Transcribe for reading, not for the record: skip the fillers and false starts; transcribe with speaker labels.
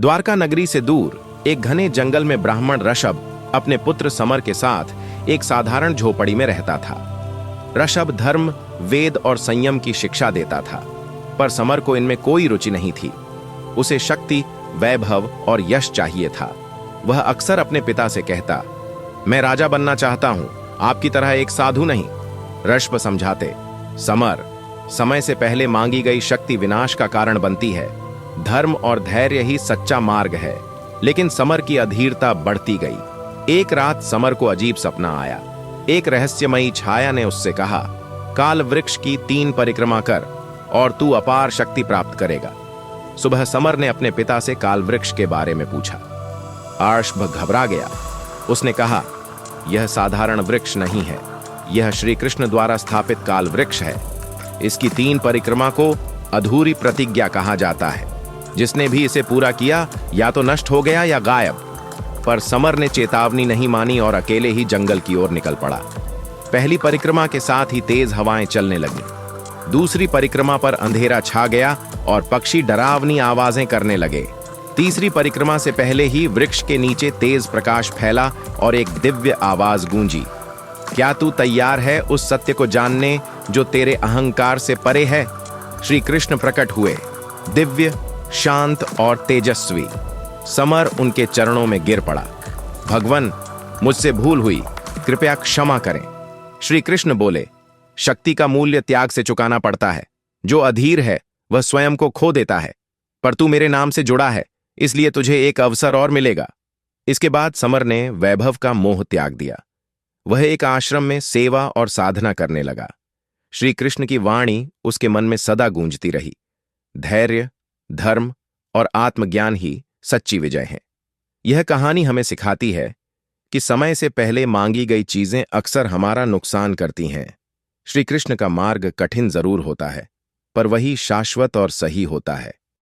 Speaker 1: द्वारका नगरी से दूर एक घने जंगल में ब्राह्मण ऋषभ अपने पुत्र समर के साथ एक साधारण झोपड़ी में रहता था। ऋषभ धर्म, वेद और संयम की शिक्षा देता था, पर समर को इनमें कोई रुचि नहीं थी। उसे शक्ति, वैभव और यश चाहिए था। वह अक्सर अपने पिता से कहता, मैं राजा बनना चाहता हूं, आपकी तरह एक साधु नहीं। ऋषभ समझाते, समर, समय से पहले मांगी गई शक्ति विनाश का कारण बनती है। धर्म और धैर्य ही सच्चा मार्ग है। लेकिन समर की अधीरता बढ़ती गई। एक रात समर को अजीब सपना आया। एक रहस्यमयी छाया ने उससे कहा, काल वृक्ष की 3 परिक्रमा कर और तू अपार शक्ति प्राप्त करेगा। सुबह समर ने अपने पिता से काल वृक्ष के बारे में पूछा। ऋषभ घबरा गया। उसने कहा, यह साधारण वृक्ष नहीं है, यह श्री कृष्ण द्वारा स्थापित काल वृक्ष है। इसकी 3 परिक्रमा को अधूरी प्रतिज्ञा कहा जाता है। जिसने भी इसे पूरा किया या तो नष्ट हो गया या गायब। पर समर ने चेतावनी नहीं मानी और अकेले ही जंगल की ओर निकल पड़ा। पहली परिक्रमा के साथ ही तेज हवाएं चलने लगीं। दूसरी परिक्रमा पर अंधेरा छा गया और पक्षी डरावनी आवाजें करने लगे। तीसरी परिक्रमा से पहले ही वृक्ष के नीचे तेज प्रकाश फैला और एक दिव्य आवाज गूंजी, क्या तू तैयार है उस सत्य को जानने जो तेरे अहंकार से परे है? श्री कृष्ण प्रकट हुए, दिव्य, शांत और तेजस्वी। समर उनके चरणों में गिर पड़ा। भगवान, मुझसे भूल हुई, कृपया क्षमा करें। श्री कृष्ण बोले, शक्ति का मूल्य त्याग से चुकाना पड़ता है। जो अधीर है वह स्वयं को खो देता है। पर तू मेरे नाम से जुड़ा है, इसलिए तुझे एक अवसर और मिलेगा। इसके बाद समर ने वैभव का मोह त्याग दिया। वह एक आश्रम में सेवा और साधना करने लगा। श्री कृष्ण की वाणी उसके मन में सदा गूंजती रही। धैर्य, धर्म और आत्मज्ञान ही सच्ची विजय है। यह कहानी हमें सिखाती है कि समय से पहले मांगी गई चीजें अक्सर हमारा नुकसान करती हैं। श्री कृष्ण का मार्ग कठिन जरूर होता है, पर वही शाश्वत और सही होता है।